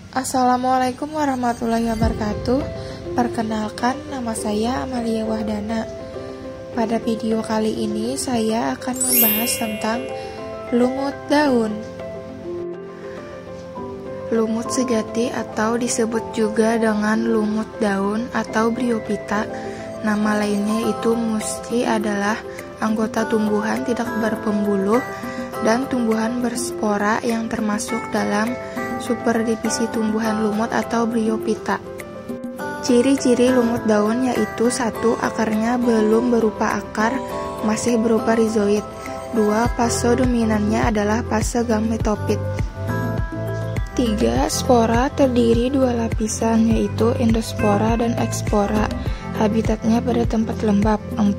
Assalamualaikum warahmatullahi wabarakatuh. Perkenalkan, nama saya Amalia Wahdana. Pada video kali ini saya akan membahas tentang lumut daun. Lumut sejati atau disebut juga dengan lumut daun atau Bryophyta, nama lainnya itu musci, adalah anggota tumbuhan tidak berpembuluh dan tumbuhan berspora yang termasuk dalam superdivisi tumbuhan lumut atau Bryophyta. Ciri-ciri lumut daun yaitu 1. Akarnya belum berupa akar, masih berupa rizoid. 2. Fase dominannya adalah fase gametofit. 3. Spora terdiri 2 lapisan yaitu endospora dan ekspora. Habitatnya pada tempat lembab. 4.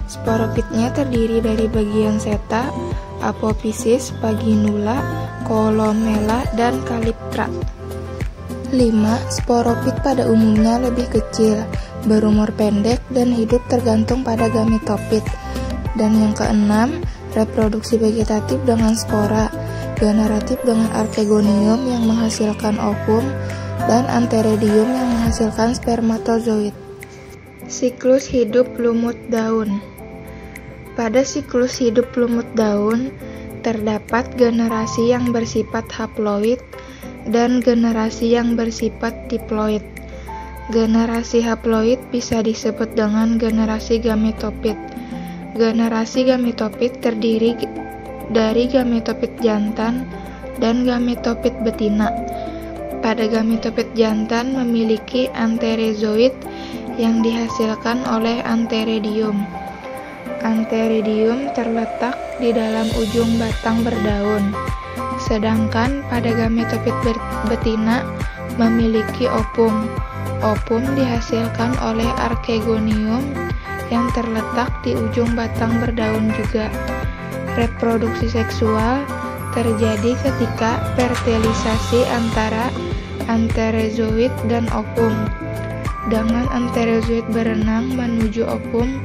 Sporofitnya terdiri dari bagian seta, apophysis, vaginula, columella, dan calyptra. 5. Sporofit pada umumnya lebih kecil, berumur pendek, dan hidup tergantung pada gametofit. Dan yang keenam, reproduksi vegetatif dengan spora, generatif dengan archegonium yang menghasilkan ovum, dan antheridium yang menghasilkan spermatozoid. Siklus hidup lumut daun. Pada siklus hidup lumut daun, terdapat generasi yang bersifat haploid dan generasi yang bersifat diploid. Generasi haploid bisa disebut dengan generasi gametofit. Generasi gametofit terdiri dari gametofit jantan dan gametofit betina. Pada gametofit jantan memiliki antherozoid yang dihasilkan oleh antheridium. Antheridium terletak di dalam ujung batang berdaun, sedangkan pada gametofit betina memiliki ovum. Ovum dihasilkan oleh archegonium yang terletak di ujung batang berdaun juga. Reproduksi seksual terjadi ketika fertilisasi antara antherozoid dan ovum, dengan antherozoid berenang menuju ovum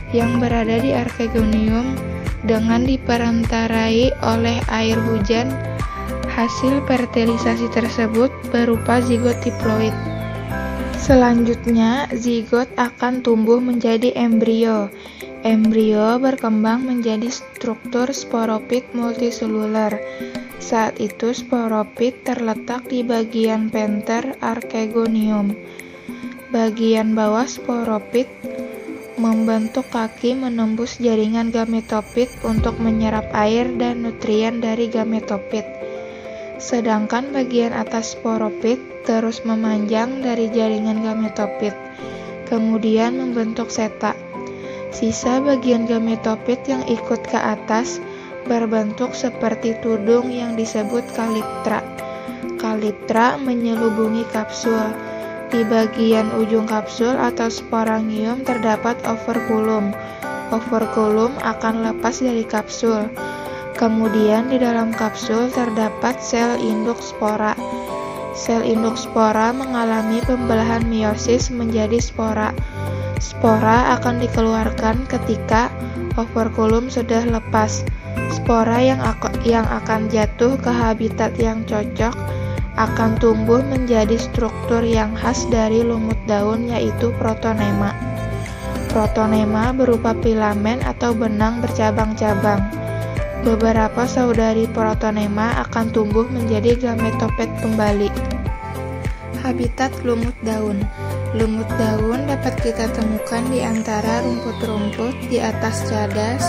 yang berada di archegonium dengan diperantarai oleh air hujan. Hasil fertilisasi tersebut berupa zigot diploid. Selanjutnya, zigot akan tumbuh menjadi embrio. Embrio berkembang menjadi struktur sporofit multiseluler. Saat itu sporofit terletak di bagian venter archegonium. Bagian bawah sporofit membentuk kaki menembus jaringan gametofit untuk menyerap air dan nutrien dari gametofit. Sedangkan bagian atas sporofit terus memanjang dari jaringan gametofit, kemudian membentuk seta. Sisa bagian gametofit yang ikut ke atas berbentuk seperti tudung yang disebut calyptra. Calyptra menyelubungi kapsul. Di bagian ujung kapsul atau sporangium terdapat operculum. Operculum akan lepas dari kapsul. Kemudian di dalam kapsul terdapat sel induk spora. Sel induk spora mengalami pembelahan meiosis menjadi spora. Spora akan dikeluarkan ketika operculum sudah lepas. Spora yang akan jatuh ke habitat yang cocok akan tumbuh menjadi struktur yang khas dari lumut daun yaitu protonema. Protonema berupa filamen atau benang bercabang-cabang. Beberapa saudari protonema akan tumbuh menjadi gametofit kembali. Habitat lumut daun. Lumut daun dapat kita temukan di antara rumput-rumput, di atas cadas,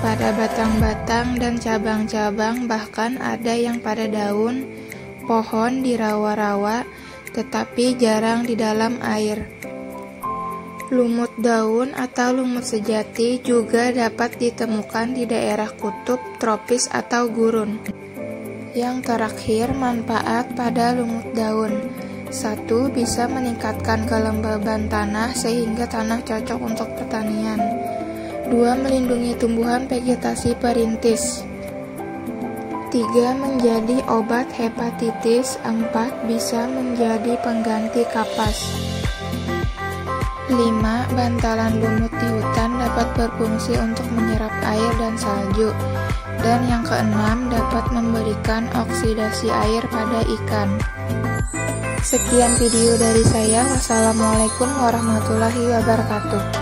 pada batang-batang dan cabang-cabang, bahkan ada yang pada daun pohon di rawa-rawa, tetapi jarang di dalam air. Lumut daun atau lumut sejati juga dapat ditemukan di daerah kutub, tropis, atau gurun. Yang terakhir, manfaat pada lumut daun. 1. Bisa meningkatkan kelembaban tanah sehingga tanah cocok untuk pertanian. 2. Melindungi tumbuhan vegetasi perintis. 3. Menjadi obat hepatitis. 4. Bisa menjadi pengganti kapas. 5. Bantalan lumut di hutan dapat berfungsi untuk menyerap air dan salju. Dan yang keenam, dapat memberikan oksidasi air pada ikan. Sekian video dari saya. Wassalamualaikum warahmatullahi wabarakatuh.